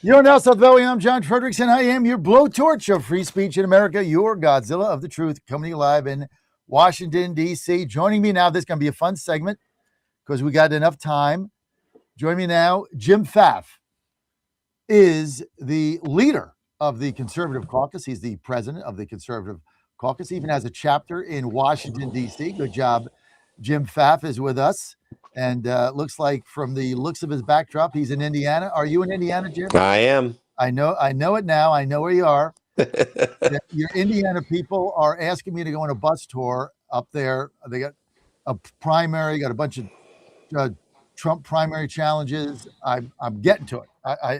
You're now South Valley. I'm John Fredrickson. I am your blowtorch of free speech in America, your Godzilla of the truth, coming to you live in Washington, D.C. Joining me now, this is going to be a fun segment because we got enough time. Join me now, Jim Pfaff is the leader of the Conservative Caucus. He's the president of the Conservative Caucus, even has a chapter in Washington, D.C. Good job. Jim Pfaff is with us. And looks like from the looks of his backdrop, he's in Indiana. Are you in Indiana, Jim? I am. I know it now. I know where you are. Your Indiana people are asking me to go on a bus tour up there. They got a primary, got a bunch of Trump primary challenges. I'm getting to it.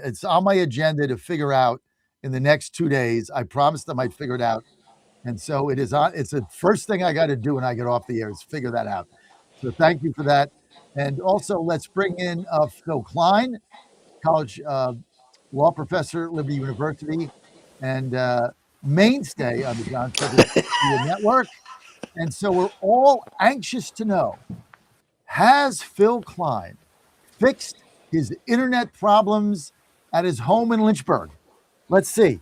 It's on my agenda to figure out in the next 2 days. I promised them I'd figure it out. And so it is on. It's the first thing I got to do when I get off the air is figure that out. So thank you for that. And also let's bring in Phil Kline, college law professor at Liberty University, and mainstay on the John Fredrickson Network. And so we're all anxious to know, has Phil Kline fixed his internet problems at his home in Lynchburg? Let's see.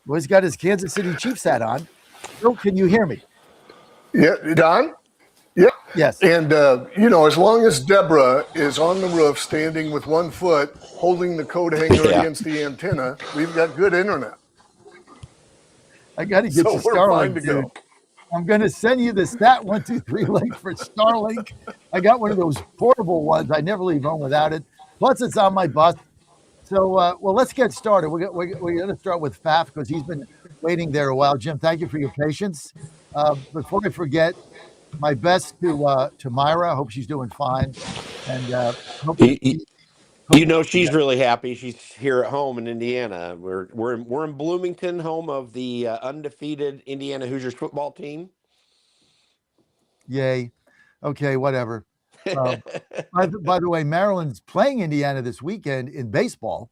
Well, he's got his Kansas City Chiefs hat on. Phil, can you hear me? Yeah, Don? Yeah. Yes. And, as long as Deborah is on the roof standing with 1 foot holding the coat hanger against the antenna, we've got good internet. I got to get you Starlink, dude. I'm going to send you the Stat 123 link for Starlink. I got one of those portable ones. I never leave home without it. Plus, it's on my bus. So, well, let's get started. We're going to start with Pfaff because he's been waiting there a while. Jim, thank you for your patience. Before I forget, my best to Myra. I hope she's doing fine. And she's really happy. She's here at home in Indiana. We're in Bloomington, home of the undefeated Indiana Hoosiers football team. Yay. Okay, whatever. By the way, Maryland's playing Indiana this weekend in baseball.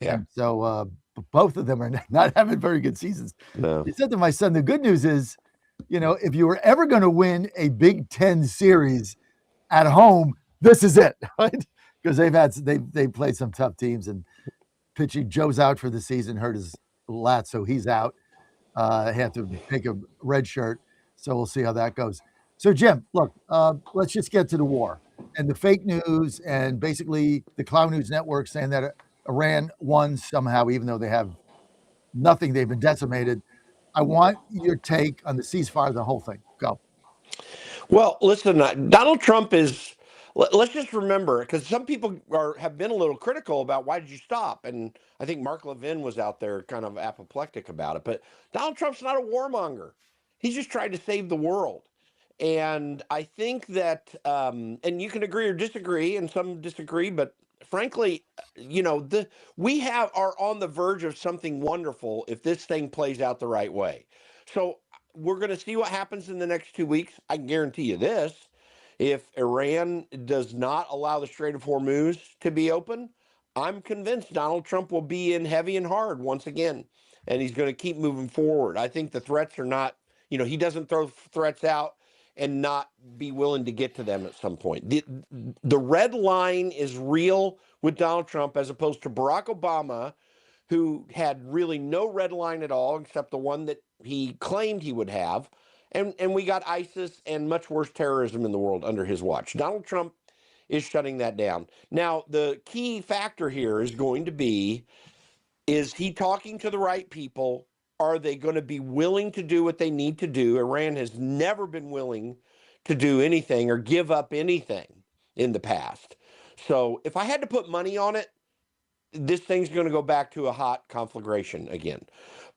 Yeah. And so both of them are not having very good seasons. No. He said to my son, the good news is, if you were ever going to win a Big Ten series at home, this is it, right? Because they've played some tough teams, and pitching Joe's out for the season, hurt his lat, so he's out. Have to take a red shirt, so we'll see how that goes. So Jim, look, let's just get to the war and the fake news, and basically the Cloud News Network saying that Iran won somehow, even though they have nothing. They've been decimated. I want your take on the ceasefire, the whole thing. Go. Well, listen, Donald Trump is, let's just remember, because some people have been a little critical about why did you stop? And I think Mark Levin was out there kind of apoplectic about it. But Donald Trump's not a warmonger. He's just trying to save the world. And I think that, and you can agree or disagree, and some disagree, but frankly, we are on the verge of something wonderful if this thing plays out the right way. So we're going to see what happens in the next 2 weeks. I can guarantee you this. If Iran does not allow the Strait of Hormuz to be open, I'm convinced Donald Trump will be in heavy and hard once again, and he's going to keep moving forward. I think the threats are not, he doesn't throw threats out and not be willing to get to them at some point. The red line is real with Donald Trump as opposed to Barack Obama, who had really no red line at all except the one that he claimed he would have. And we got ISIS and much worse terrorism in the world under his watch. Donald Trump is shutting that down. Now, the key factor here is going to be, is he talking to the right people? Are they going to be willing to do what they need to do? Iran has never been willing to do anything or give up anything in the past. So if I had to put money on it, this thing's going to go back to a hot conflagration again.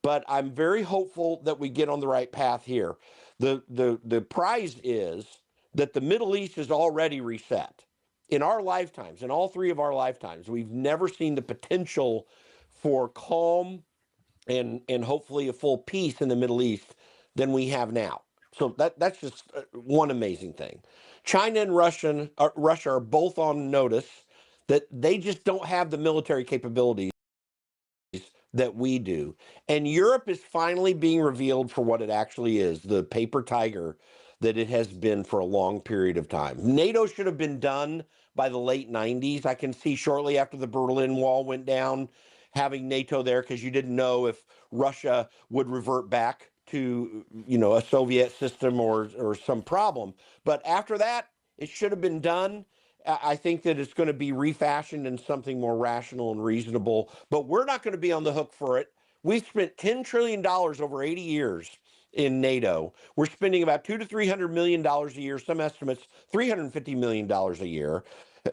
But I'm very hopeful that we get on the right path here. The prize is that the Middle East is already reset. In our lifetimes, in all three of our lifetimes, we've never seen the potential for calm and hopefully a full peace in the Middle East than we have now. So that's just one amazing thing. China and Russia are both on notice that they just don't have the military capabilities that we do. And Europe is finally being revealed for what it actually is, the paper tiger that it has been for a long period of time. NATO should have been done by the late 90s. I can see shortly after the Berlin Wall went down having NATO there because you didn't know if Russia would revert back to, a Soviet system or some problem. But after that, it should have been done. I think that it's going to be refashioned in something more rational and reasonable, but we're not going to be on the hook for it. We've spent $10 trillion over 80 years in NATO. We're spending about $200 to $300 million a year, some estimates $350 million a year,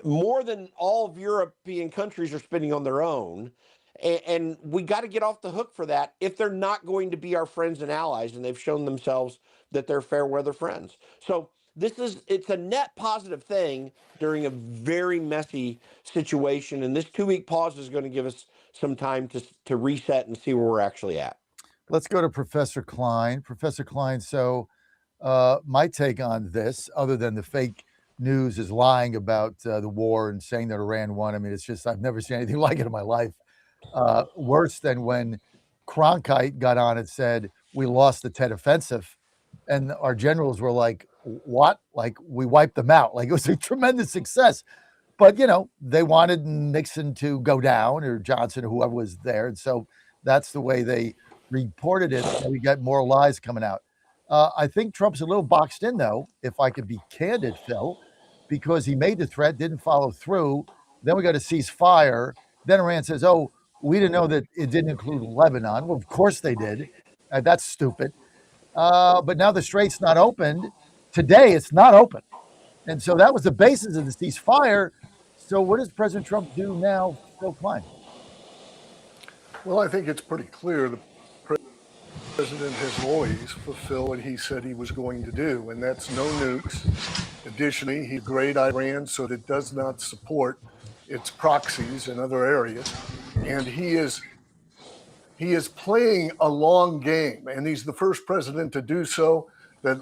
more than all of European countries are spending on their own. And we got to get off the hook for that if they're not going to be our friends and allies, and they've shown themselves that they're fair weather friends. So it's a net positive thing during a very messy situation, and this 2-week pause is going to give us some time to reset and see where we're actually at. Let's go to Professor Kline. Professor Kline, so my take on this, other than the fake news is lying about the war and saying that Iran won, I mean, it's just, I've never seen anything like it in my life. Worse than when Cronkite got on and said, we lost the Tet Offensive. And our generals were like, what? Like, we wiped them out. Like, it was a tremendous success. But, they wanted Nixon to go down, or Johnson, or whoever was there. And so that's the way they reported it. And we got more lies coming out. I think Trump's a little boxed in, though, if I could be candid, Phil, because he made the threat, didn't follow through. Then we got a ceasefire. Then Iran says, oh, we didn't know that it didn't include Lebanon. Well, of course they did. That's stupid. But now the strait's not opened. Today, it's not open. And so that was the basis of the ceasefire. So what does President Trump do now, Phil Kline? Well, I think it's pretty clear the president has always fulfilled what he said he was going to do, and that's no nukes. Additionally, he degrade Iran so that it does not support its proxies in other areas. And he is playing a long game, and he's the first president to do so that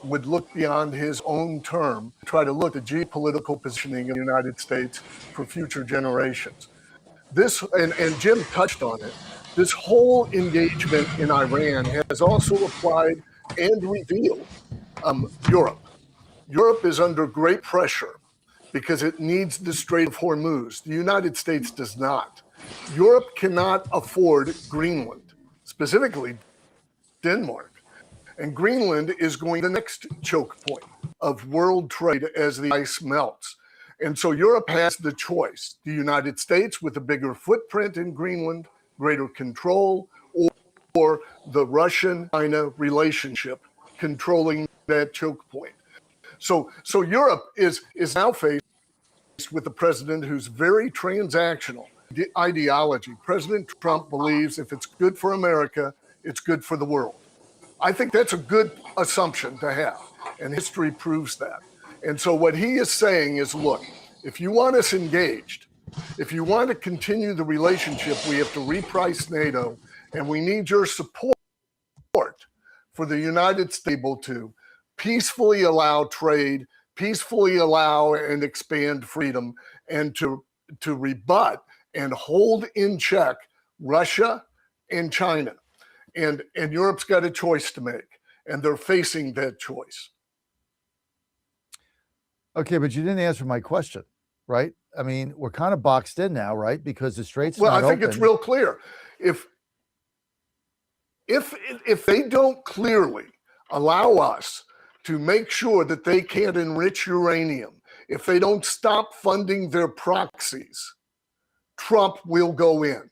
would look beyond his own term, try to look at the geopolitical positioning of the United States for future generations. This, and Jim touched on it, this whole engagement in Iran has also applied and revealed Europe. Europe is under great pressure because it needs the Strait of Hormuz. The United States does not. Europe cannot afford Greenland, specifically Denmark. And Greenland is going to be the next choke point of world trade as the ice melts. And so Europe has the choice. The United States with a bigger footprint in Greenland, greater control, or the Russian-China relationship controlling that choke point. So Europe is now faced with a president who's very transactional ideology. President Trump believes if it's good for America, it's good for the world. I think that's a good assumption to have, and history proves that. And so what he is saying is, look, if you want us engaged, if you want to continue the relationship, we have to reprice NATO, and we need your support for the United States to peacefully allow trade, peacefully allow and expand freedom, and to rebut and hold in check Russia and China. And Europe's got a choice to make, and they're facing that choice. Okay, but you didn't answer my question, right? I mean, we're kind of boxed in now, right? Because the strait's not open. Well, I think it's real clear. If they don't clearly allow us to make sure that they can't enrich uranium, if they don't stop funding their proxies, Trump will go in.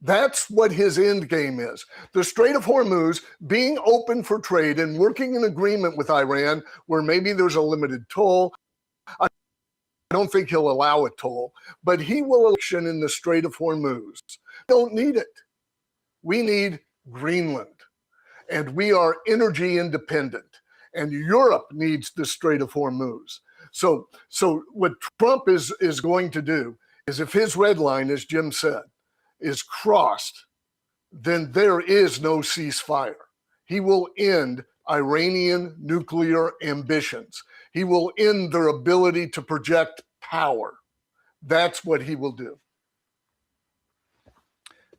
That's what his end game is. The Strait of Hormuz being open for trade and working in agreement with Iran, where maybe there's a limited toll. I don't think he'll allow a toll, but he will election in the Strait of Hormuz. Don't need it. We need Greenland, and we are energy independent, and Europe needs the Strait of Hormuz. So what Trump is going to do is, if his red line, as Jim said, is crossed, then there is no ceasefire. He will end Iranian nuclear ambitions. He will end their ability to project power. That's what he will do.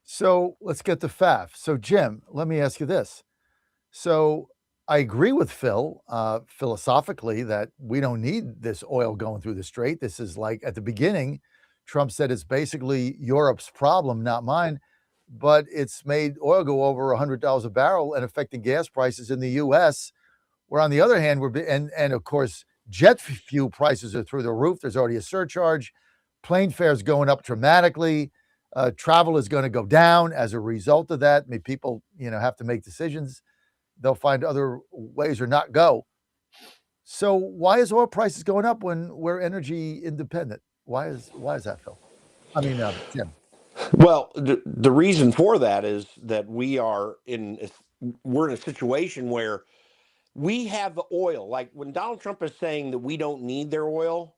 So let's get to Pfaff. So Jim, let me ask you this. So I agree with Phil philosophically that we don't need this oil going through the strait. This is like at the beginning, Trump said it's basically Europe's problem, not mine. But it's made oil go over $100 a barrel and affecting gas prices in the U.S. Where on the other hand, and of course, jet fuel prices are through the roof. There's already a surcharge. Plane fares going up dramatically. Travel is going to go down as a result of that. I mean, people, have to make decisions. They'll find other ways or not go. So why is oil prices going up when we're energy independent? Why is that, Phil? I mean, Tim. Well, the reason for that is that we're in a situation where we have the oil. Like when Donald Trump is saying that we don't need their oil,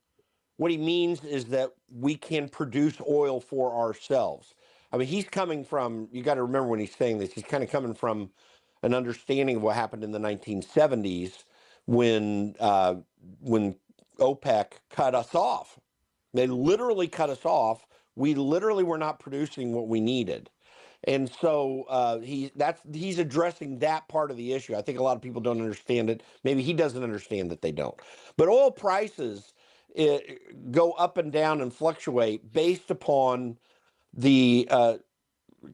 what he means is that we can produce oil for ourselves. I mean, he's coming from, you got to remember when he's saying this, he's kind of coming from an understanding of what happened in the 1970s when OPEC cut us off. They literally cut us off. We literally were not producing what we needed. And so he's addressing that part of the issue. I think a lot of people don't understand it. Maybe he doesn't understand that they don't. But oil prices go up and down and fluctuate based upon the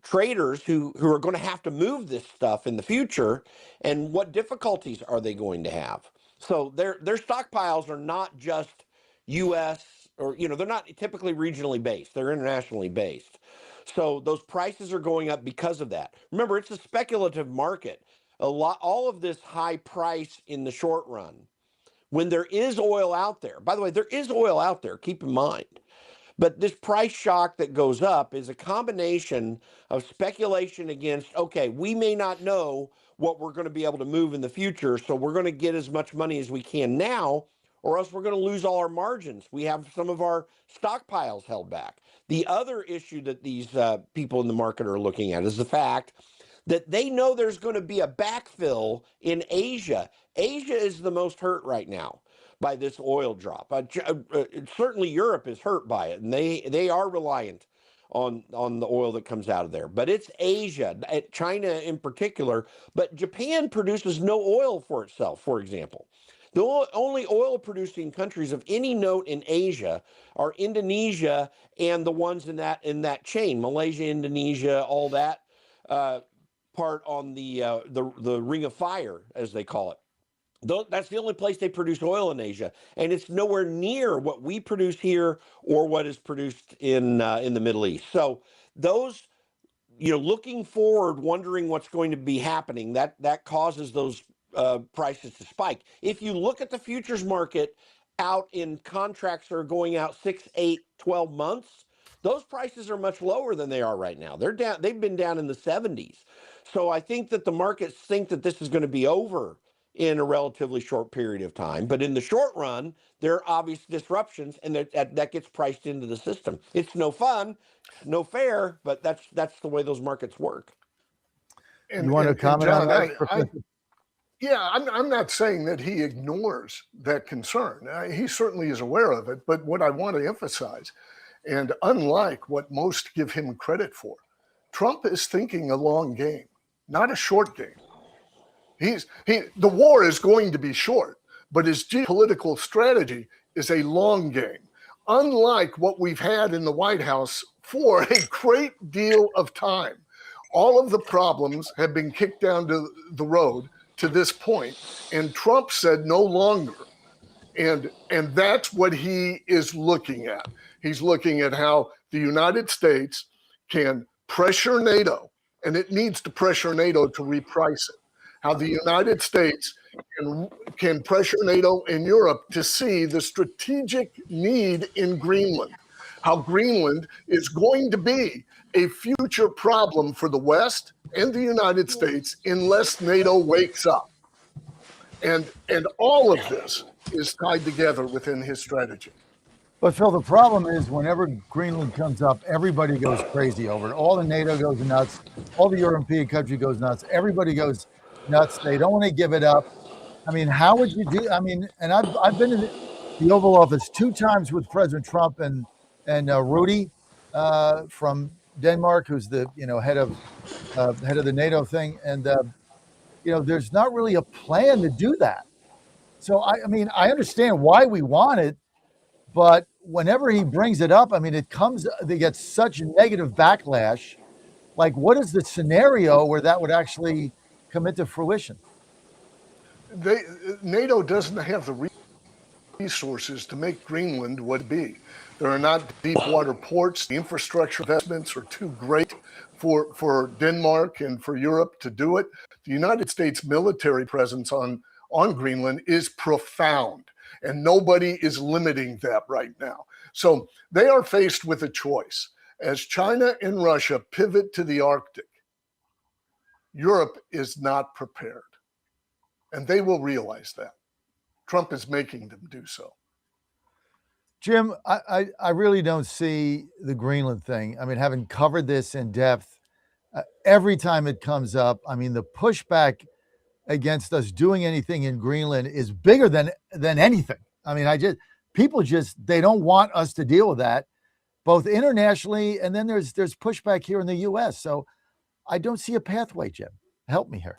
traders who are going to have to move this stuff in the future, and what difficulties are they going to have. So their stockpiles are not just U.S. or, they're not typically regionally based. They're internationally based. So those prices are going up because of that. Remember, it's a speculative market. All of this high price in the short run, when there is oil out there, by the way, there is oil out there, keep in mind. But this price shock that goes up is a combination of speculation against, okay, we may not know what we're going to be able to move in the future, so we're going to get as much money as we can now, or else we're going to lose all our margins. We have some of our stockpiles held back. The other issue that these people in the market are looking at is the fact that they know there's going to be a backfill in Asia. Asia is the most hurt right now by this oil drop. Certainly Europe is hurt by it, and they are reliant on the oil that comes out of there. But it's Asia, China in particular, but Japan produces no oil for itself, for example. The only oil-producing countries of any note in Asia are Indonesia and the ones in that chain, Malaysia, Indonesia, all that part on the Ring of Fire, as they call it. That's the only place they produce oil in Asia, and it's nowhere near what we produce here or what is produced in the Middle East. So those, looking forward, wondering what's going to be happening, that causes those prices to spike. If you look at the futures market out in contracts that are going out 6, 8, 12 months, those prices are much lower than they are right now. They're down. They've been down in the 70s. So I think that the markets think that this is going to be over in a relatively short period of time. But in the short run, there are obvious disruptions, and that gets priced into the system. It's no fun, no fair, but that's the way those markets work. You want to comment John, on that? I'm not saying that he ignores that concern. He certainly is aware of it. But what I want to emphasize, and unlike what most give him credit for, Trump is thinking a long game, not a short game. The war is going to be short, but his geopolitical strategy is a long game, unlike what we've had in the White House for a great deal of time. All of the problems have been kicked down to the road to this point, and Trump said no longer. And that's what he is looking at. He's looking at how the United States can pressure NATO, and it needs to pressure NATO to reprice it. How the United States can pressure NATO and Europe to see the strategic need in Greenland. How Greenland is going to be a future problem for the West and the United States unless NATO wakes up. And all of this is tied together within his strategy. But Phil, the problem is whenever Greenland comes up, everybody goes crazy over it. All the NATO goes nuts. All the European country goes nuts. Everybody goes nuts. They don't want to give it up. I mean, how would you do? I mean, and I've been in the Oval Office 2 times with President Trump and Rudy from Denmark, who's the head of the NATO thing, and there's not really a plan to do that. So I mean, I understand why we want it, but whenever he brings it up, I mean, they get such negative backlash. Like, what is the scenario where that would actually come into fruition? NATO doesn't have the resources to make Greenland what it be. There are not deep water ports. The infrastructure investments are too great for Denmark and for Europe to do it. The United States military presence on Greenland is profound, and nobody is limiting that right now. So they are faced with a choice. As China and Russia pivot to the Arctic, Europe is not prepared, and they will realize that. Trump is making them do so. Jim, I really don't see the Greenland thing. I mean, having covered this in depth, every time it comes up, I mean, the pushback against us doing anything in Greenland is bigger than anything. I mean, people they don't want us to deal with that, both internationally, and then there's pushback here in the U.S. So I don't see a pathway, Jim. Help me here.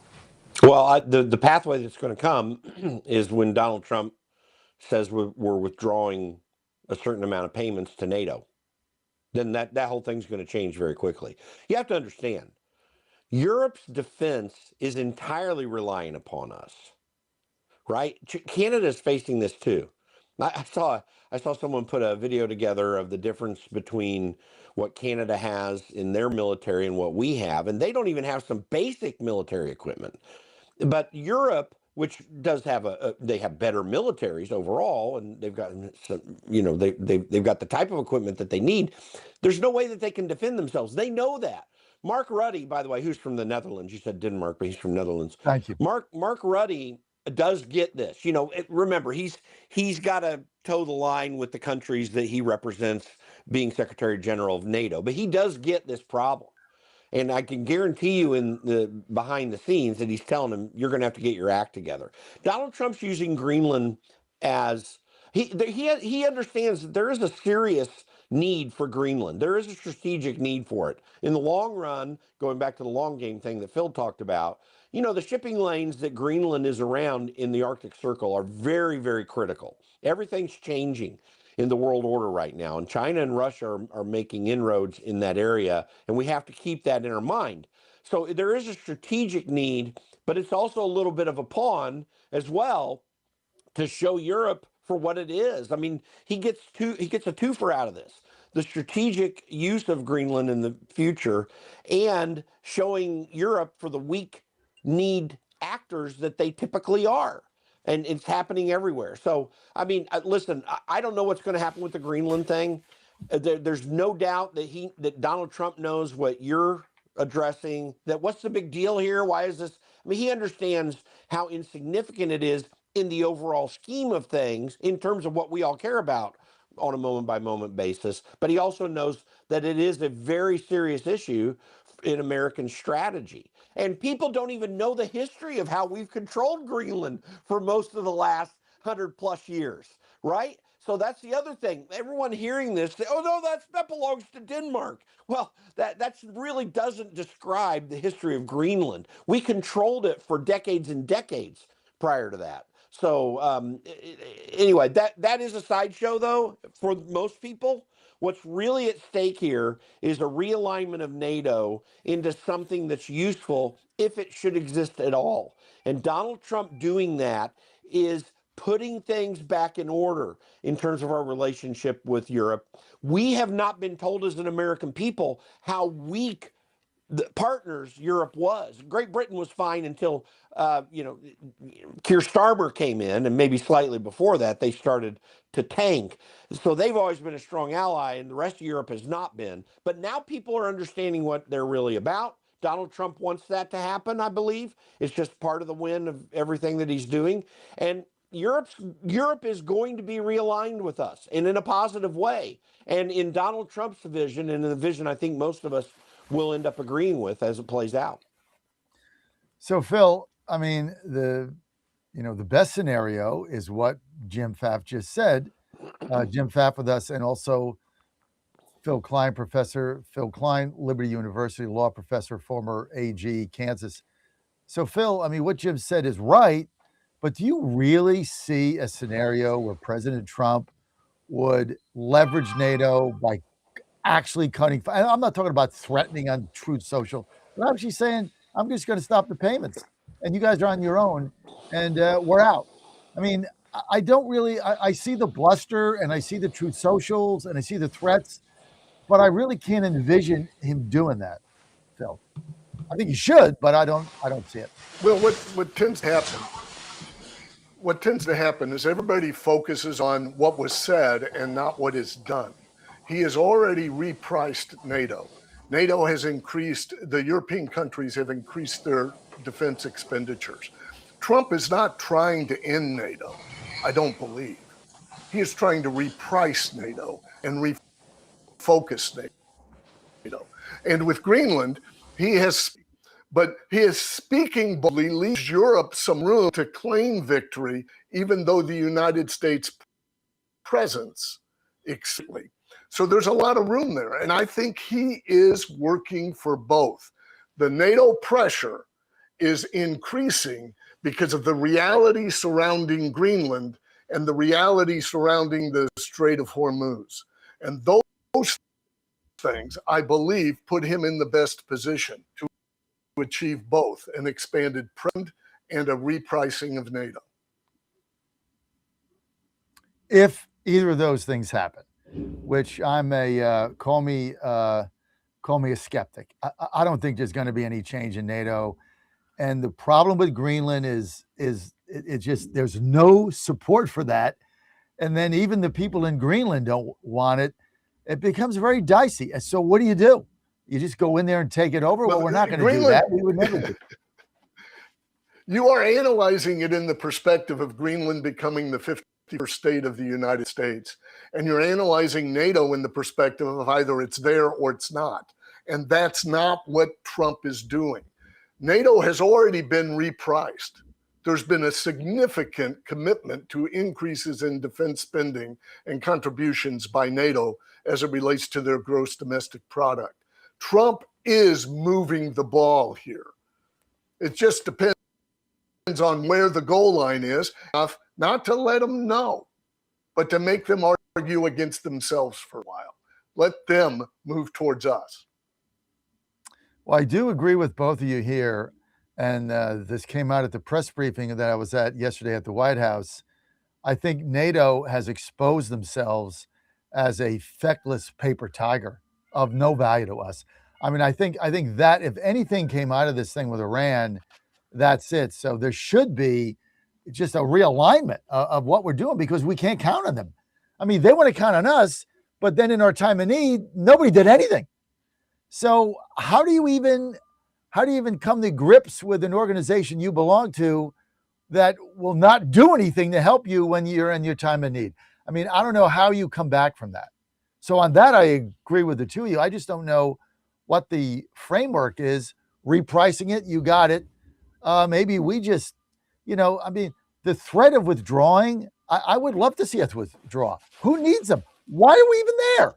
Well, the pathway that's going to come is when Donald Trump says we're withdrawing a certain amount of payments to NATO. Then that whole thing's going to change very quickly. You have to understand, Europe's defense is entirely relying upon us, right? Canada's facing this too. I saw someone put a video together of the difference between what Canada has in their military and what we have, and they don't even have some basic military equipment. But Europe, which does have they have better militaries overall, and they've got some, they've got the type of equipment that they need. There's no way that they can defend themselves. They know that. Mark Rutte, by the way, who's from the Netherlands. You said Denmark, but he's from Netherlands. Thank you. Mark Rutte does get this. Remember, he's got to toe the line with the countries that he represents, being Secretary General of NATO. But he does get this problem. And I can guarantee you in the behind the scenes that he's telling them, you're going to have to get your act together. Donald Trump's using Greenland as he understands that there is a serious need for Greenland. There is a strategic need for it. In the long run, going back to the long game thing that Phil talked about, the shipping lanes that Greenland is around in the Arctic Circle are very, very critical. Everything's changing in the world order right now, and China and Russia are making inroads in that area, and we have to keep that in our mind. So there is a strategic need, but it's also a little bit of a pawn as well to show Europe for what it is. I mean, he gets a twofer out of this: the strategic use of Greenland in the future, and showing Europe for the weak need actors that they typically are. And it's happening everywhere. So, I mean, listen, I don't know what's going to happen with the Greenland thing. There's no doubt that Donald Trump knows what you're addressing, that what's the big deal here? Why is this? I mean, he understands how insignificant it is in the overall scheme of things in terms of what we all care about on a moment-by-moment basis. But he also knows that it is a very serious issue in American strategy. And people don't even know the history of how we've controlled Greenland for most of the last 100+ years, right? So that's the other thing. Everyone hearing this, say, oh no, that belongs to Denmark. Well, that really doesn't describe the history of Greenland. We controlled it for decades and decades prior to that. So anyway, that is a sideshow, though, for most people. What's really at stake here is a realignment of NATO into something that's useful if it should exist at all. And Donald Trump doing that is putting things back in order in terms of our relationship with Europe. We have not been told as an American people how weak the partners Europe was. Great Britain was fine until Keir Starmer came in, and maybe slightly before that they started to tank. So they've always been a strong ally, and the rest of Europe has not been. But now people are understanding what they're really about. Donald Trump wants that to happen, I believe. It's just part of the win of everything that he's doing. And Europe is going to be realigned with us, and in a positive way. And in Donald Trump's vision, and in the vision I think most of us will end up agreeing with as it plays out. So, Phil, I mean, the best scenario is what Jim Pfaff just said. Jim Pfaff with us, and also Phil Kline, Professor Phil Kline, Liberty University law professor, former AG, Kansas. So, Phil, I mean, what Jim said is right, but do you really see a scenario where President Trump would leverage NATO by actually cutting. I'm not talking about threatening on Truth Social, but I'm actually saying I'm just going to stop the payments, and you guys are on your own, and we're out. I mean, I don't really. I see the bluster, and I see the Truth Socials, and I see the threats, but I really can't envision him doing that, Phil. I think he should, but I don't see it. Well, what tends to happen? What tends to happen is everybody focuses on what was said and not what is done. He has already repriced NATO. NATO has increased, the European countries have increased their defense expenditures. Trump is not trying to end NATO, I don't believe. He is trying to reprice NATO and refocus NATO. And with Greenland, he is speaking boldly, leaves Europe some room to claim victory, even though the United States presence explicitly. So there's a lot of room there. And I think he is working for both. The NATO pressure is increasing because of the reality surrounding Greenland and the reality surrounding the Strait of Hormuz. And those things, I believe, put him in the best position to achieve both an expanded presence and a repricing of NATO. If either of those things happen, which I'm a call me a skeptic. I don't think there's going to be any change in NATO, and the problem with Greenland is it just there's no support for that, and then even the people in Greenland don't want it. It becomes very dicey. So what do? You just go in there and take it over? Well, we're not going to do that. We would never do. You are analyzing it in the perspective of Greenland becoming the 51st state of the United States. And you're analyzing NATO in the perspective of either it's there or it's not. And that's not what Trump is doing. NATO has already been repriced. There's been a significant commitment to increases in defense spending and contributions by NATO as it relates to their gross domestic product. Trump is moving the ball here. It just depends on where the goal line is, not to let them know, but to make them argue against themselves for a while. Let them move towards us. Well, I do agree with both of you here, and this came out at the press briefing that I was at yesterday at the White House. I think NATO has exposed themselves as a feckless paper tiger of no value to us. I mean, I think that if anything came out of this thing with Iran, that's it. So there should be just a realignment of what we're doing because we can't count on them. I mean, they want to count on us, but then in our time of need, nobody did anything. So how do you even come to grips with an organization you belong to that will not do anything to help you when you're in your time of need? I mean, I don't know how you come back from that. So on that, I agree with the two of you. I just don't know what the framework is. Repricing it, you got it. Maybe we just, I mean, the threat of withdrawing, I would love to see us withdraw. Who needs them? Why are we even there?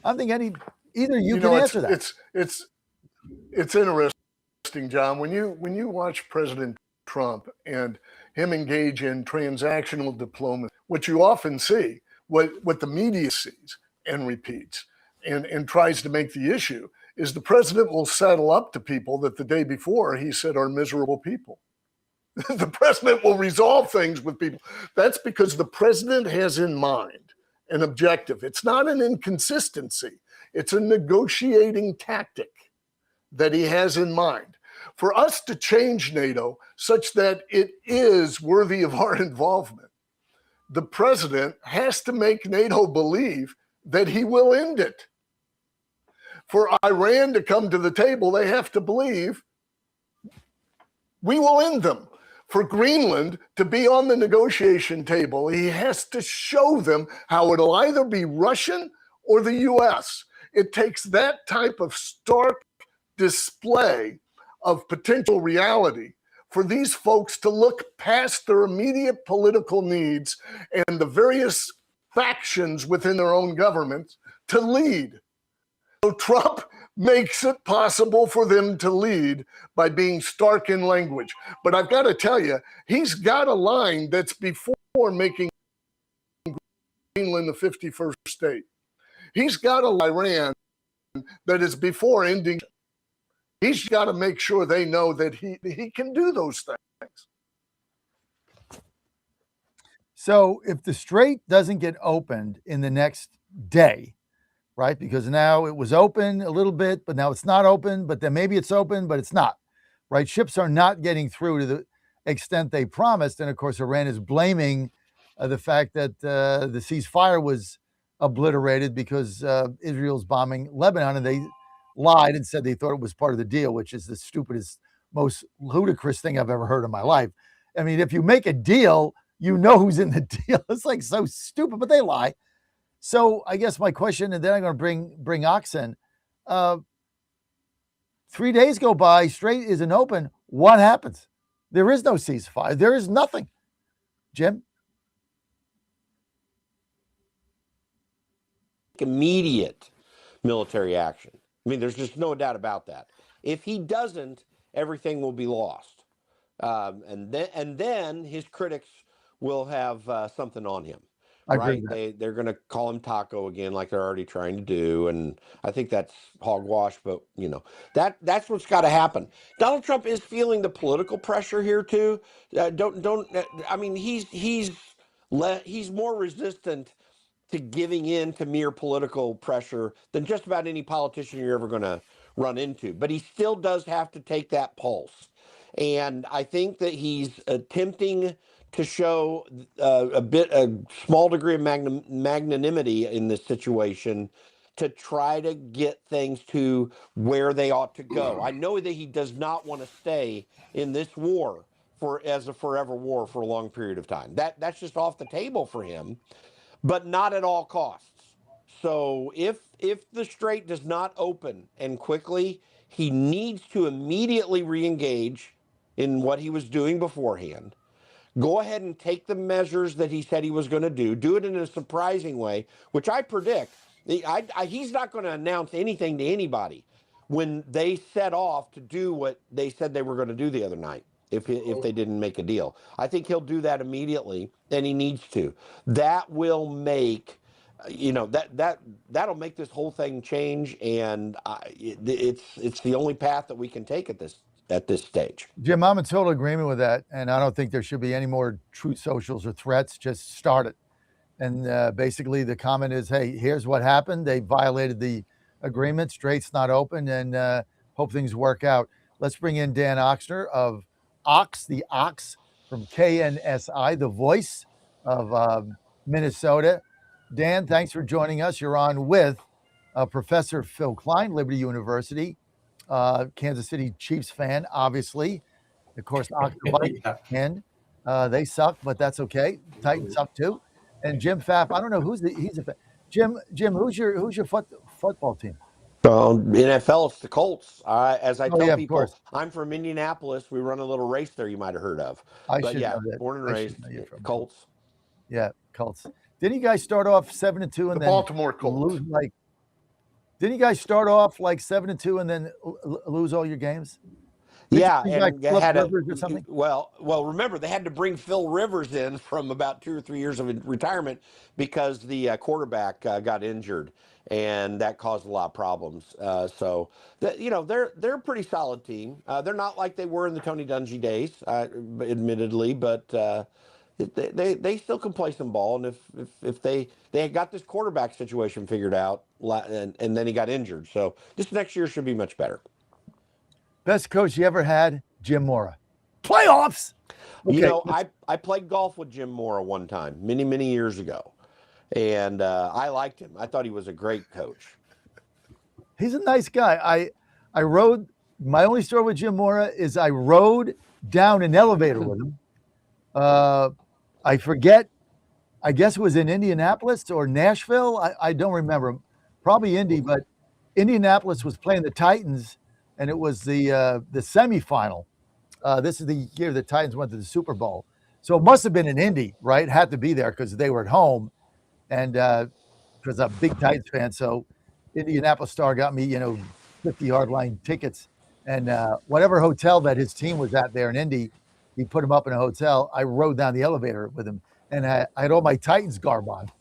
I don't think either you can answer that. It's interesting, John. When you watch President Trump and him engage in transactional diplomacy, what you often see, what the media sees and repeats and tries to make the issue is the president will settle up to people that the day before he said are miserable people. The president will resolve things with people. That's because the president has in mind an objective. It's not an inconsistency. It's a negotiating tactic that he has in mind. For us to change NATO such that it is worthy of our involvement, the president has to make NATO believe that he will end it. For Iran to come to the table, they have to believe we will end them. For Greenland to be on the negotiation table, he has to show them how it'll either be Russian or the US. It takes that type of stark display of potential reality for these folks to look past their immediate political needs and the various factions within their own governments to lead. So Trump makes it possible for them to lead by being stark in language. But I've got to tell you, he's got a line that's before making Greenland the 51st state. He's got a Iran that is before ending. He's got to make sure they know that he can do those things. So if the strait doesn't get opened in the next day, right? Because now it was open a little bit, but now it's not open, but then maybe it's open, but it's not, right? Ships are not getting through to the extent they promised. And of course, Iran is blaming the fact that the ceasefire was obliterated because Israel's bombing Lebanon, and they lied and said they thought it was part of the deal, which is the stupidest, most ludicrous thing I've ever heard in my life. I mean, if you make a deal, you know who's in the deal. It's like so stupid, but they lie. So I guess my question, and then I'm going to bring Ox in. 3 days go by, strait isn't open. What happens? There is no ceasefire. There is nothing. Jim? Immediate military action. I mean, there's just no doubt about that. If he doesn't, everything will be lost. And then his critics will have something on him. Right? They're going to call him Taco again, like they're already trying to do, and I think that's hogwash. But you know, that's what's got to happen. Donald Trump is feeling the political pressure here too. I mean, he's more resistant to giving in to mere political pressure than just about any politician you're ever going to run into. But he still does have to take that pulse, and I think that he's attempting to show a small degree of magnanimity in this situation to try to get things to where they ought to go. I know that he does not want to stay in this war as a forever war for a long period of time. That's just off the table for him, but not at all costs. So if the strait does not open and quickly, he needs to immediately re-engage in what he was doing beforehand. Go ahead and take the measures that he said he was going to do it in a surprising way, which I predict. He's not going to announce anything to anybody when they set off to do what they said they were going to do the other night, if they didn't make a deal. I think he'll do that immediately, and he needs to. That will make, that'll make this whole thing change, and it's the only path that we can take at this stage. Jim, I'm in total agreement with that, and I don't think there should be any more truth socials or threats. Just start it. And basically the comment is, hey, here's what happened. They violated the agreement. Strait's not open, and hope things work out. Let's bring in Dan Oxner of the Ox from KNSI, the voice of Minnesota. Dan, thanks for joining us. You're on with Professor Phil Kline, Liberty University. Kansas City Chiefs fan, obviously. Of course, and they suck, but that's okay. Titans suck too. And Jim Pfaff, I don't know he's a fan. Jim, who's your football team? NFL, it's the Colts. As I tell people, course. I'm from Indianapolis. We run a little race there you might have heard of. Know that. Born and raised Colts. Yeah, Colts. Didn't you guys start off 7-2 and the then Baltimore Colts lose Didn't you guys start off like 7-2 and then lose all your games? Yeah, and they had Rivers or something? Well, remember they had to bring Phil Rivers in from about 2 or 3 years of retirement because the quarterback got injured, and that caused a lot of problems. They're a pretty solid team. They're not like they were in the Tony Dungy days, admittedly, but they still can play some ball. And if they had got this quarterback situation figured out, and then he got injured, so this next year should be much better. Best coach you ever had, Jim Mora. Playoffs. Okay. I played golf with Jim Mora one time, many years ago, and I liked him. I thought he was a great coach. He's a nice guy. I rode. My only story with Jim Mora is I rode down an elevator with him. I forget. I guess it was in Indianapolis or Nashville. I don't remember. Probably Indy, but Indianapolis was playing the Titans. And it was the semifinal. This is the year the Titans went to the Super Bowl. So it must have been in Indy, right? Had to be there because they were at home. And because I'm a big Titans fan. So Indianapolis Star got me, 50-yard line tickets. And whatever hotel that his team was at there in Indy, he put him up in a hotel. I rode down the elevator with him. And I had all my Titans garb on.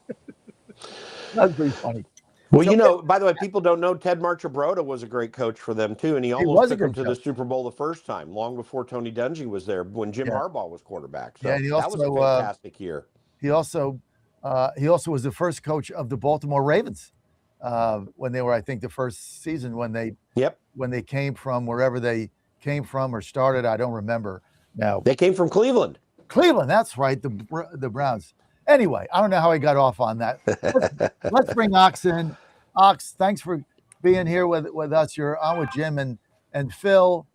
That'd be funny. Well, So by the way, people don't know Ted Marchibroda was a great coach for them too, and he he almost was a took them good to the coach. Super Bowl the first time, long before Tony Dungy was there, when Jim Yeah, Harbaugh was quarterback. yeah, So and that was a fantastic year. he also was the first coach of the Baltimore Ravens when they were, I think, the first season when they came from wherever they came from or started. I don't remember now. They came from Cleveland. Cleveland, that's right, the Browns. Anyway, I don't know how I got off on that. Let's bring Ox in. Ox, thanks for being here with us. You're on with Jim and Phil.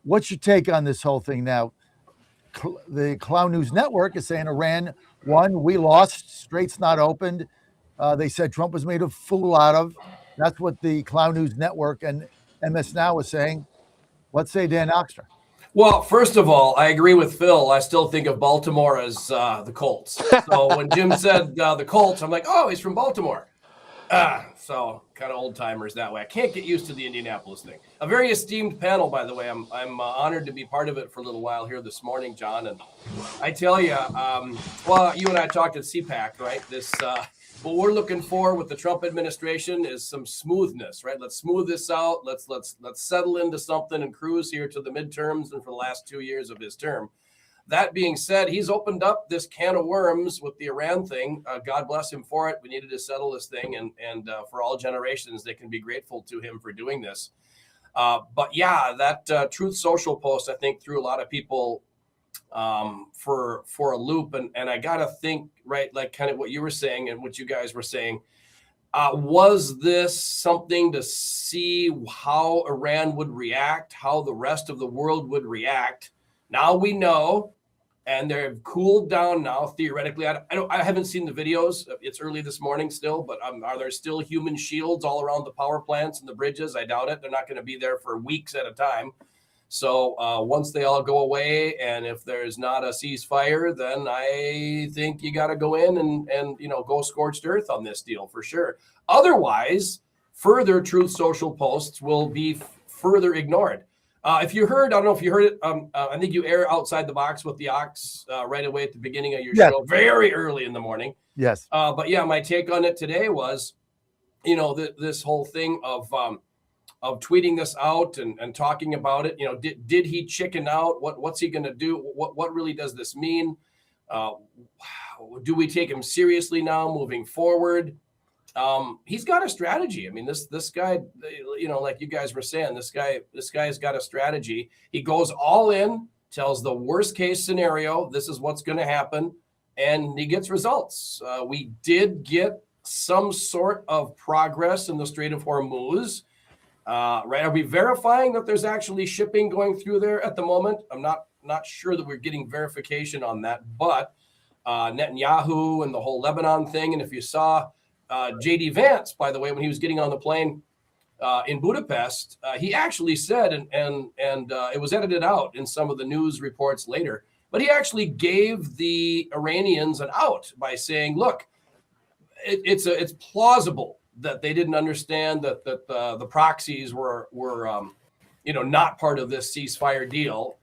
What's your take on this whole thing now? The Clown News Network is saying Iran won, we lost, Strait's not opened. They said Trump was made a fool out of. That's what the Clown News Network and MS Now was saying. Let's say Dan Oxter. Well, first of all, I agree with Phil. I still think of Baltimore as the Colts. So when Jim said the Colts, I'm like, oh, he's from Baltimore. So kind of old timers that way. I can't get used to the Indianapolis thing. A very esteemed panel, by the way. I'm honored to be part of it for a little while here this morning, John. And I tell you, well, you and I talked at CPAC, right? What we're looking for with the Trump administration is some smoothness, right? Let's smooth this out. Let's settle into something and cruise here to the midterms and for the last 2 years of his term. That being said, he's opened up this can of worms with the Iran thing. God bless him for it. We needed to settle this thing, and for all generations, they can be grateful to him for doing this. But yeah, that Truth Social post, I think, threw a lot of people for a loop, and I gotta think, right, like kind of what you were saying and what you guys were saying. Was this something to see how Iran would react, how the rest of the world would react? Now we know, and they've cooled down now. Theoretically, I haven't seen the videos. It's early this morning still, but are there still human shields all around the power plants and the bridges? I doubt it. They're not going to be there for weeks at a time. So once they all go away, and if there's not a ceasefire, then I think you got to go in and go scorched earth on this deal for sure. Otherwise, further Truth Social posts will be further ignored. If you heard, I don't know if you heard it. I think you air Outside the Box with the Ox right away at the beginning of your show, very early in the morning. Yes. But yeah, my take on it today was, this whole thing of tweeting this out and talking about it. Did he chicken out? What's he going to do? What really does this mean? Do we take him seriously now moving forward? He's got a strategy. I mean, this guy, like you guys were saying, this guy's got a strategy. He goes all in, tells the worst case scenario. This is what's going to happen, and he gets results. We did get some sort of progress in the Strait of Hormuz. Right? Are we verifying that there's actually shipping going through there at the moment? I'm not sure that we're getting verification on that, but Netanyahu and the whole Lebanon thing, and if you saw J.D. Vance, by the way, when he was getting on the plane in Budapest, he actually said, and it was edited out in some of the news reports later, but he actually gave the Iranians an out by saying, look, it's plausible that they didn't understand that the proxies were not part of this ceasefire deal.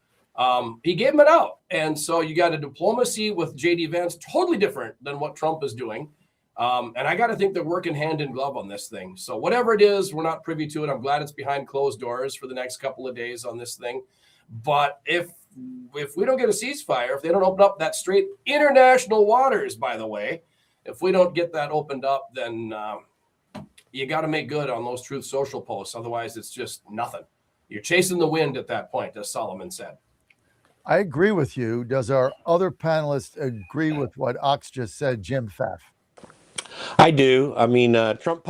He gave them an out. And so you got a diplomacy with J.D. Vance, totally different than what Trump is doing. And I got to think they're working hand in glove on this thing. So whatever it is, we're not privy to it. I'm glad it's behind closed doors for the next couple of days on this thing. But if we don't get a ceasefire, if they don't open up that strait, international waters, by the way, if we don't get that opened up, then you got to make good on those Truth Social posts. Otherwise, it's just nothing. You're chasing the wind at that point, as Solomon said. I agree with you. Does our other panelist agree with what Ox just said, Jim Pfaff? I do. I mean, Trump,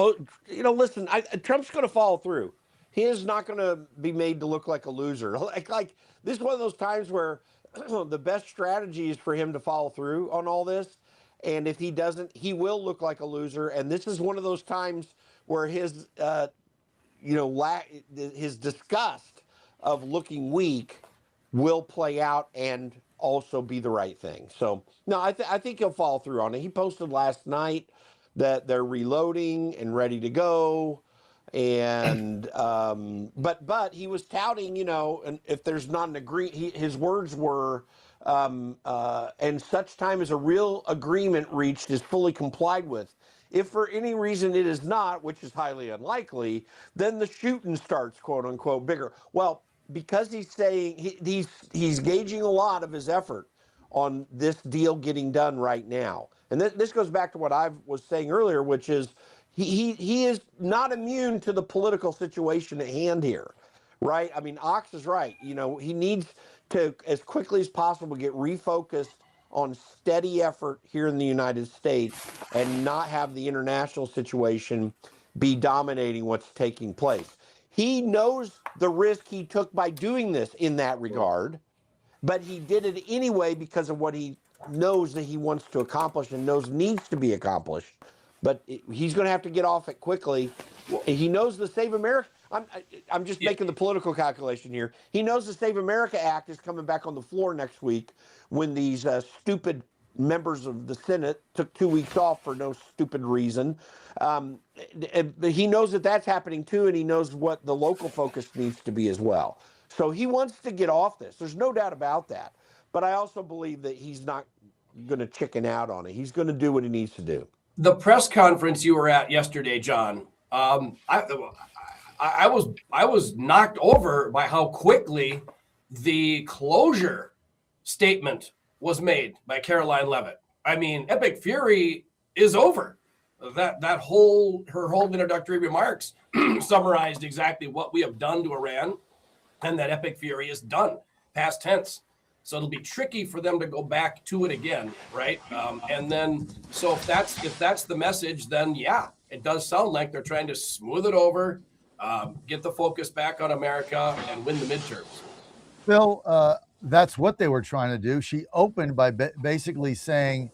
listen, Trump's going to follow through. He is not going to be made to look like a loser. Like this is one of those times where the best strategy is for him to follow through on all this. And if he doesn't, he will look like a loser. And this is one of those times where his, his disgust of looking weak will play out and also be the right thing. So, no, I think he'll follow through on it. He posted last night that they're reloading and ready to go. And but he was touting, and if there's not an his words were, and such time as a real agreement reached is fully complied with. If for any reason it is not, which is highly unlikely, then the shooting starts, quote unquote, bigger. Well, because he's saying he's gauging a lot of his effort on this deal getting done right now. And this goes back to what I was saying earlier, which is he is not immune to the political situation at hand here, right? I mean, Ox is right. You know, he needs to, as quickly as possible, get refocused on steady effort here in the United States and not have the international situation be dominating what's taking place. He knows the risk he took by doing this in that regard, but he did it anyway because of what he knows that he wants to accomplish and knows needs to be accomplished. But he's going to have to get off it quickly. He knows the Save America. I'm just making the political calculation here. He knows the Save America Act is coming back on the floor next week when these stupid members of the Senate took 2 weeks off for no stupid reason. He knows that that's happening too, and he knows what the local focus needs to be as well. So he wants to get off this. There's no doubt about that. But I also believe that he's not going to chicken out on it. He's going to do what he needs to do. The press conference you were at yesterday, John, I was knocked over by how quickly the closure statement was made by Caroline Leavitt. I mean, Epic Fury is over. Her whole introductory remarks summarized exactly what we have done to Iran, and that Epic Fury is done, past tense. So it'll be tricky for them to go back to it again, right? And then, so if that's the message, then yeah, it does sound like they're trying to smooth it over, get the focus back on America, and win the midterms. Phil, that's what they were trying to do. She opened by basically saying,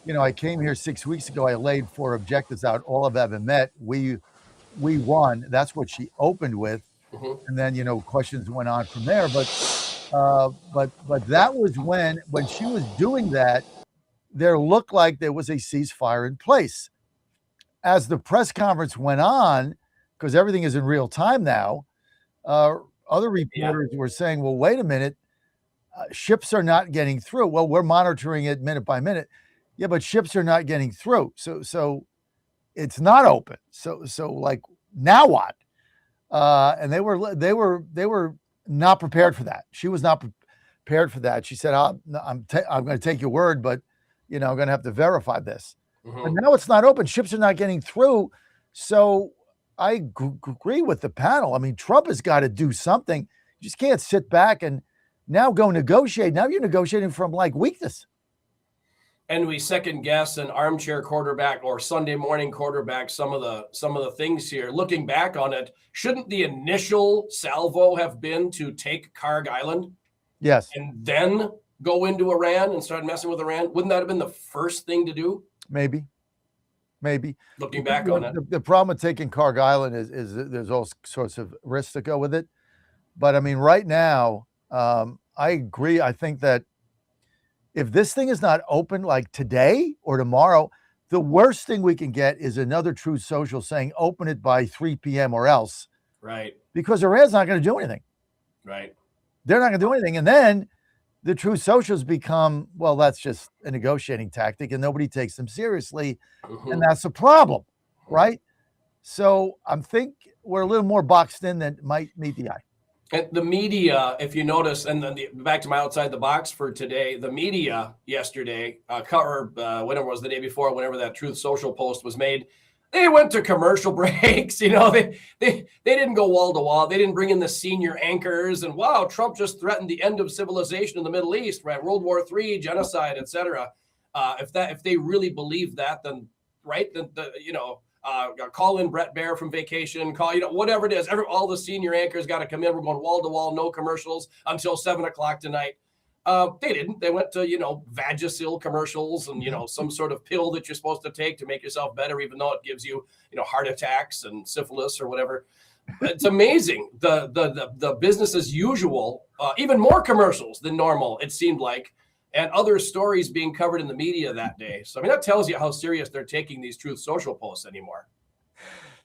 you know, I came here 6 weeks ago. I laid 4 objectives out. All of them have been met. We won. That's what she opened with. Mm-hmm. And then, you know, questions went on from there. But that was when she was doing that, there looked like there was a ceasefire in place. As the press conference went on, because everything is in real time now, other reporters were saying, well, wait a minute, ships are not getting through. Well, we're monitoring it minute by minute. Yeah, but ships are not getting through. So it's not open. So like, now what? And they were not prepared for that. She was not prepared for that. She said, I'm going to take your word, but, you know, I'm going to have to verify this. Mm-hmm. But now it's not open. Ships are not getting through. So I agree with the panel. I mean, Trump has got to do something. You just can't sit back and now go negotiate. Now you're negotiating from like weakness. And we second guess an armchair quarterback or Sunday morning quarterback some of the things here. Looking back on it, shouldn't the initial salvo have been to take Karg Island? Yes. And then go into Iran and start messing with Iran? Wouldn't that have been the first thing to do? Maybe. Looking back on it. The problem with taking Karg Island is there's all sorts of risks that go with it. But I mean, right now, I agree. I think that if this thing is not open like today or tomorrow, the worst thing we can get is another Truth Social saying open it by 3 p.m. or else. Right. Because Iran's not going to do anything. Right. They're not going to do anything. And then the Truth Socials become, well, that's just a negotiating tactic and nobody takes them seriously. Mm-hmm. And that's a problem, right? So I think we're a little more boxed in than might meet the eye. And the media, if you notice, and then back to my outside the box for today, the media yesterday, whenever it was the day before, whenever that Truth Social post was made, they went to commercial breaks. You know, they didn't go wall to wall. They didn't bring in the senior anchors. And wow, Trump just threatened the end of civilization in the Middle East, right? World War III, genocide, etc. If they really believe that, then right, then call in Brett Baer from vacation, whatever it is. All the senior anchors got to come in. We're going wall to wall, no commercials until 7:00 tonight. They didn't. They went to, Vagisil commercials and, some sort of pill that you're supposed to take to make yourself better, even though it gives you, heart attacks and syphilis or whatever. It's amazing. The business as usual, even more commercials than normal, it seemed like, and other stories being covered in the media that day. So, I mean, that tells you how serious they're taking these Truth Social posts anymore.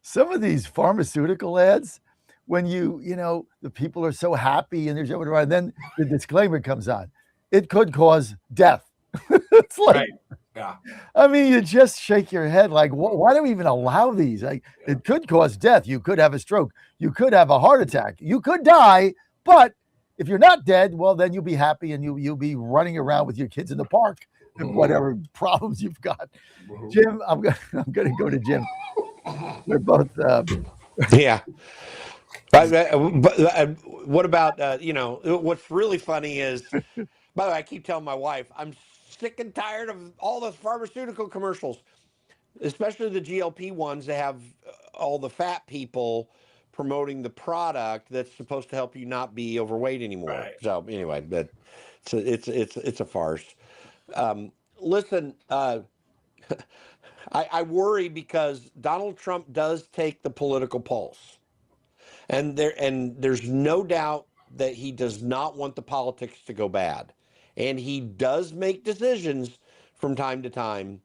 Some of these pharmaceutical ads, when the people are so happy and there's everyone, then the disclaimer comes on. it could cause death. It's like, Right. Yeah. I mean, you just shake your head like, why do we even allow these? Like, it could cause death. You could have a stroke. You could have a heart attack. You could die. But if you're not dead, well, then you'll be happy and you'll be running around with your kids in the park and whatever problems you've got. Jim, I'm gonna go to Jim. We're both. Yeah. But what about what's really funny is, by the way, I keep telling my wife I'm sick and tired of all the pharmaceutical commercials, especially the GLP ones that have all the fat people promoting the product that's supposed to help you not be overweight anymore. Right. So anyway, but it's a farce. Listen, I worry because Donald Trump does take the political pulse, and there's no doubt that he does not want the politics to go bad, and he does make decisions from time to time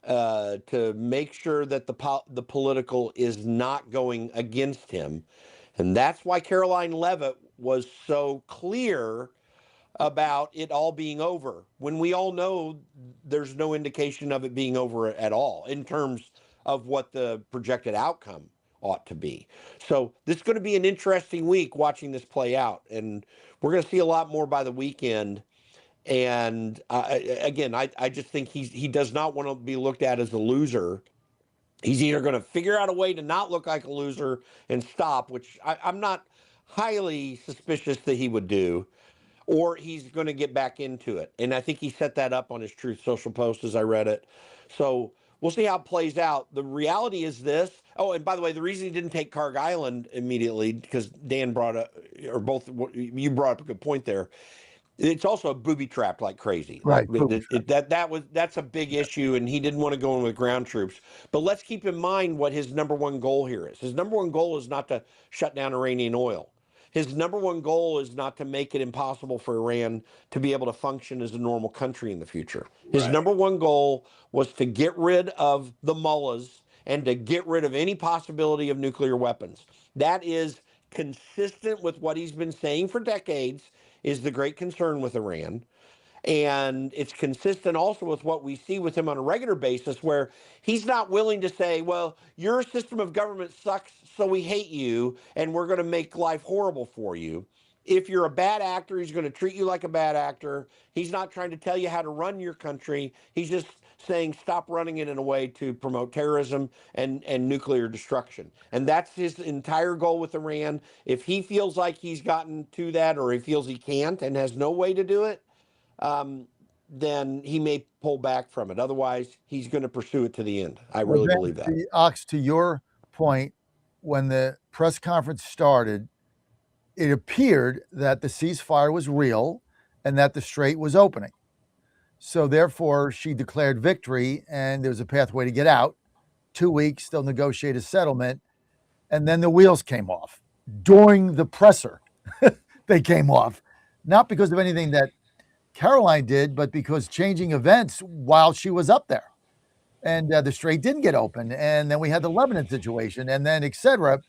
to make sure that the political is not going against him, and that's why Caroline Leavitt was so clear about it all being over when we all know there's no indication of it being over at all in terms of what the projected outcome ought to be. So this is going to be an interesting week watching this play out, and we're going to see a lot more by the weekend. And again, I just think he does not want to be looked at as a loser. He's either going to figure out a way to not look like a loser and stop, which I'm not highly suspicious that he would do, or he's going to get back into it. And I think he set that up on his Truth Social post as I read it. So we'll see how it plays out. The reality is this. Oh, and by the way, the reason he didn't take Carg Island immediately, because Dan brought up, or both, you brought up a good point there. It's also a booby trapped like crazy. Right. That's a big issue, and he didn't want to go in with ground troops. But let's keep in mind what his number one goal here is. His number one goal is not to shut down Iranian oil. His number one goal is not to make it impossible for Iran to be able to function as a normal country in the future. His number one goal was to get rid of the mullahs and to get rid of any possibility of nuclear weapons. That is consistent with what he's been saying for decades, is the great concern with Iran. And it's consistent also with what we see with him on a regular basis, where he's not willing to say, well, your system of government sucks, so we hate you, and we're going to make life horrible for you. If you're a bad actor, he's going to treat you like a bad actor. He's not trying to tell you how to run your country. He's just saying stop running it in a way to promote terrorism and nuclear destruction. And that's his entire goal with Iran. If he feels like he's gotten to that, or he feels he can't and has no way to do it, then he may pull back from it. Otherwise, he's going to pursue it to the end. I really believe that. Ox, to your point, when the press conference started, it appeared that the ceasefire was real and that the strait was opening. So therefore, she declared victory, and there was a pathway to get out. 2 weeks, they'll negotiate a settlement, and then the wheels came off. During the presser, they came off, not because of anything that Caroline did, but because changing events while she was up there. And the strait didn't get open. And then we had the Lebanon situation, and then et cetera.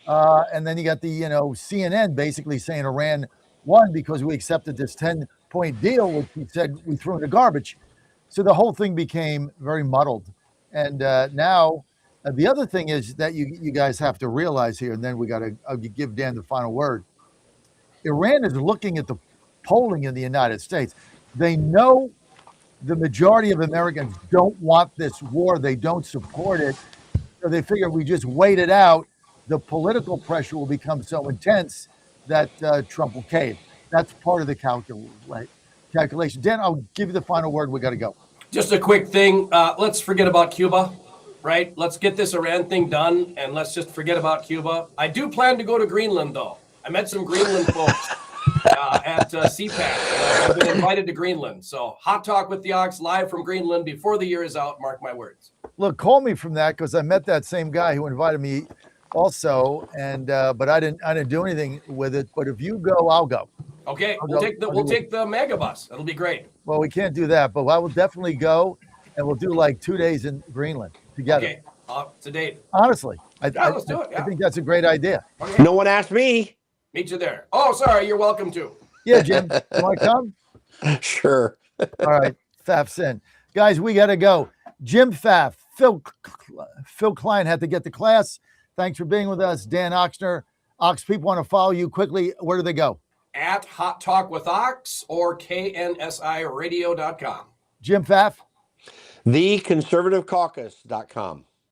And then you got the, CNN basically saying Iran won because we accepted this 10-point deal, which he said we threw in the garbage. So the whole thing became very muddled. And now the other thing is that you guys have to realize here, and then we got to give Dan the final word. Iran is looking at the polling in the United States. They know the majority of Americans don't want this war. They don't support it. So they figure if we just wait it out, the political pressure will become so intense that Trump will cave. That's part of the calculation. Dan, I'll give you the final word. We got to go. Just a quick thing. Let's forget about Cuba, right? Let's get this Iran thing done, and let's just forget about Cuba. I do plan to go to Greenland, though. I met some Greenland folks at CPAC. I've been invited to Greenland. So hot talk with the Ox live from Greenland before the year is out. Mark my words. Look, call me from that, because I met that same guy who invited me also, and but I didn't do anything with it. But if you go, I'll go. Okay, we'll take the megabus. It'll be great. Well, we can't do that, but I will definitely go, and we'll do like 2 days in Greenland together. Okay, up to date. Honestly, let's do it. Yeah. I think that's a great idea. Okay. No one asked me. Meet you there. Oh, sorry. You're welcome to. Yeah, Jim, you want to come? Sure. All right, Pfaff's in. Guys, we got to go. Jim Pfaff, Phil Kline had to get to class. Thanks for being with us. Dan Oxner. Ox, people want to follow you quickly. Where do they go? At Hot Talk with Ox or KNSIRadio.com. Jim Pfaff? TheConservativeCaucus.com.